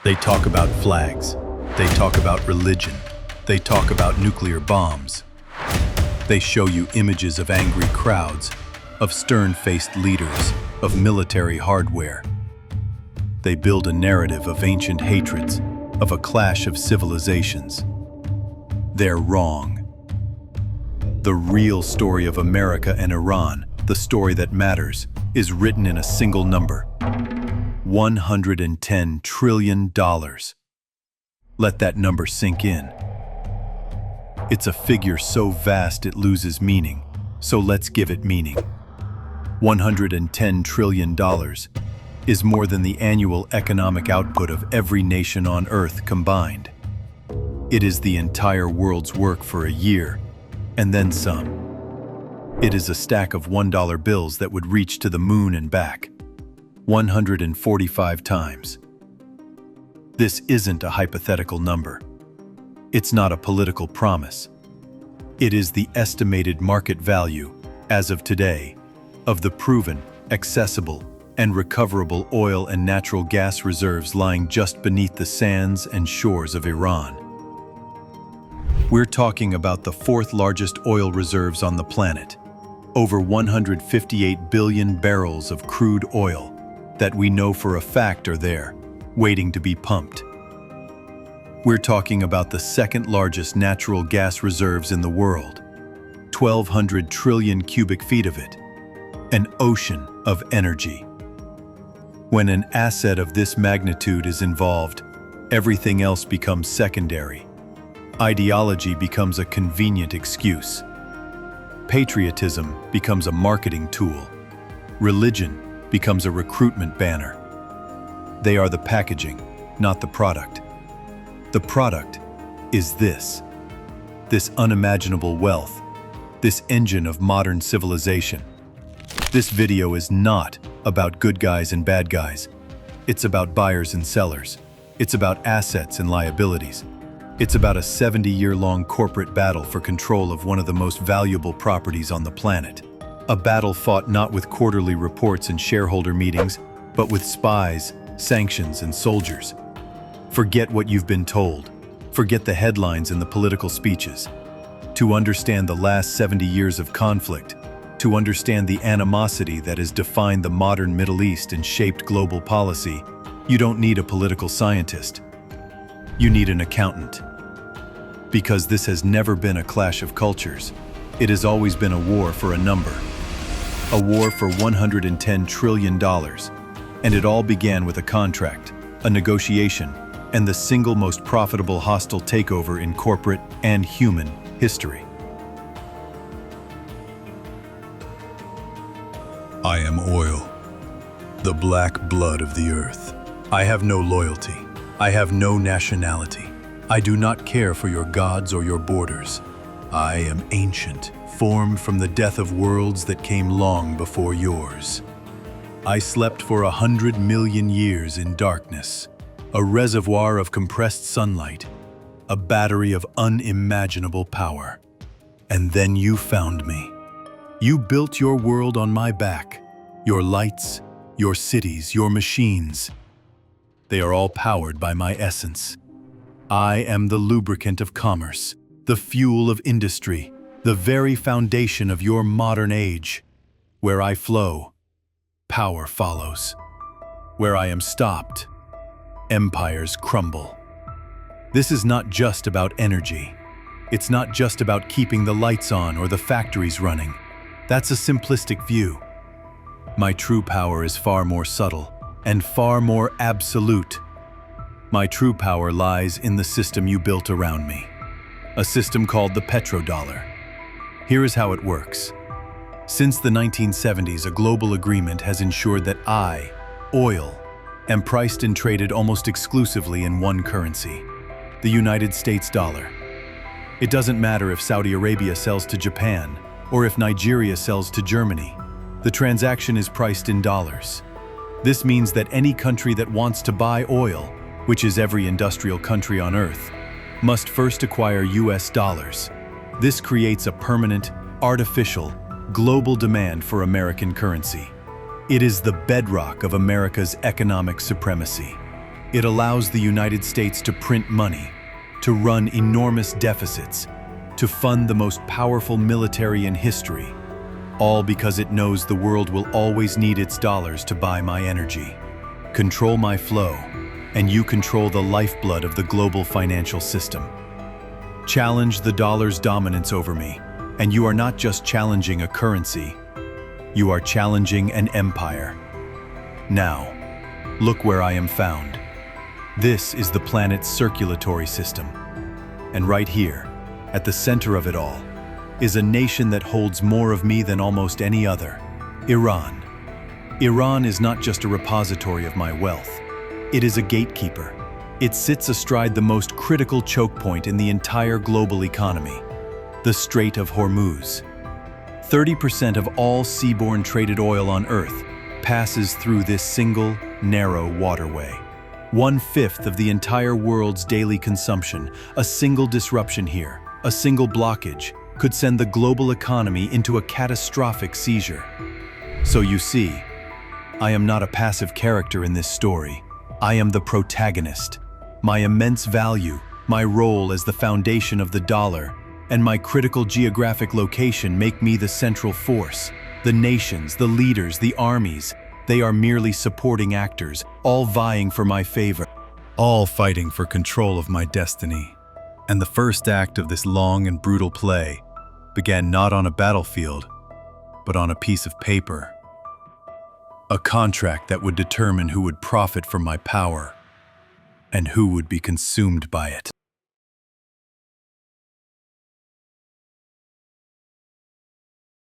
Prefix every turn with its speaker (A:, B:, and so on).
A: They talk about flags. They talk about religion. They talk about nuclear bombs. They show you images of angry crowds, of stern-faced leaders, of military hardware. They build a narrative of ancient hatreds, of a clash of civilizations. They're wrong. The real story of America and Iran, the story that matters, is written in a single number: $110 trillion. Let that number sink in. It's a figure so vast it loses meaning, so let's give it meaning. $110 trillion is more than the annual economic output of every nation on Earth combined. It is the entire world's work for a year, and then some. It is a stack of $1 bills that would reach to the moon and back, 145 times. This isn't a hypothetical number. It's not a political promise. It is the estimated market value, as of today, of the proven, accessible, and recoverable oil and natural gas reserves lying just beneath the sands and shores of Iran. We're talking about the fourth largest oil reserves on the planet, over 158 billion barrels of crude oil that we know for a fact are there, waiting to be pumped. We're talking about the second largest natural gas reserves in the world, 1,200 trillion cubic feet of it, an ocean of energy. When an asset of this magnitude is involved, everything else becomes secondary. Ideology becomes a convenient excuse. Patriotism becomes a marketing tool. Religion becomes a recruitment banner. They are the packaging, not the product. The product is this unimaginable wealth, this engine of modern civilization. This video is not about good guys and bad guys. It's about buyers and sellers. It's about assets and liabilities. It's about a 70-year-long corporate battle for control of one of the most valuable properties on the planet. A battle fought not with quarterly reports and shareholder meetings, but with spies, sanctions, and soldiers. Forget what you've been told. Forget the headlines and the political speeches. To understand the last 70 years of conflict, to understand the animosity that has defined the modern Middle East and shaped global policy, you don't need a political scientist. You need an accountant. Because this has never been a clash of cultures. It has always been a war for a number. A war for $110 trillion. And it all began with a contract, a negotiation, and the single most profitable hostile takeover in corporate and human history. I am oil, the black blood of the earth. I have no loyalty. I have no nationality. I do not care for your gods or your borders. I am ancient, formed from the death of worlds that came long before yours. I slept for 100 million years in darkness, a reservoir of compressed sunlight, a battery of unimaginable power. And then you found me. You built your world on my back, your lights, your cities, your machines. They are all powered by my essence. I am the lubricant of commerce, the fuel of industry, the very foundation of your modern age. Where I flow, power follows. Where I am stopped, empires crumble. This is not just about energy. It's not just about keeping the lights on or the factories running. That's a simplistic view. My true power is far more subtle and far more absolute. My true power lies in the system you built around me, a system called the petrodollar. Here is how it works. Since the 1970s, a global agreement has ensured that I, oil, am priced and traded almost exclusively in one currency, the United States dollar. It doesn't matter if Saudi Arabia sells to Japan or if Nigeria sells to Germany. The transaction is priced in dollars. This means that any country that wants to buy oil, which is every industrial country on Earth, must first acquire US dollars. This creates a permanent, artificial, global demand for American currency. It is the bedrock of America's economic supremacy. It allows the United States to print money, to run enormous deficits, to fund the most powerful military in history, all because it knows the world will always need its dollars to buy my energy. Control my flow, and you control the lifeblood of the global financial system. Challenge the dollar's dominance over me, and you are not just challenging a currency, you are challenging an empire. Now, look where I am found. This is the planet's circulatory system. And right here, at the center of it all, is a nation that holds more of me than almost any other, Iran. Iran is not just a repository of my wealth. It is a gatekeeper. It sits astride the most critical choke point in the entire global economy, the Strait of Hormuz. 30% of all seaborne traded oil on Earth passes through this single, narrow waterway. 1/5 of the entire world's daily consumption. A single disruption here, a single blockage, could send the global economy into a catastrophic seizure. So you see, I am not a passive character in this story. I am the protagonist. My immense value, my role as the foundation of the dollar, and my critical geographic location make me the central force. The nations, the leaders, the armies, they are merely supporting actors, all vying for my favor, all fighting for control of my destiny. And the first act of this long and brutal play began not on a battlefield, but on a piece of paper. A contract that would determine who would profit from my power and who would be consumed by it.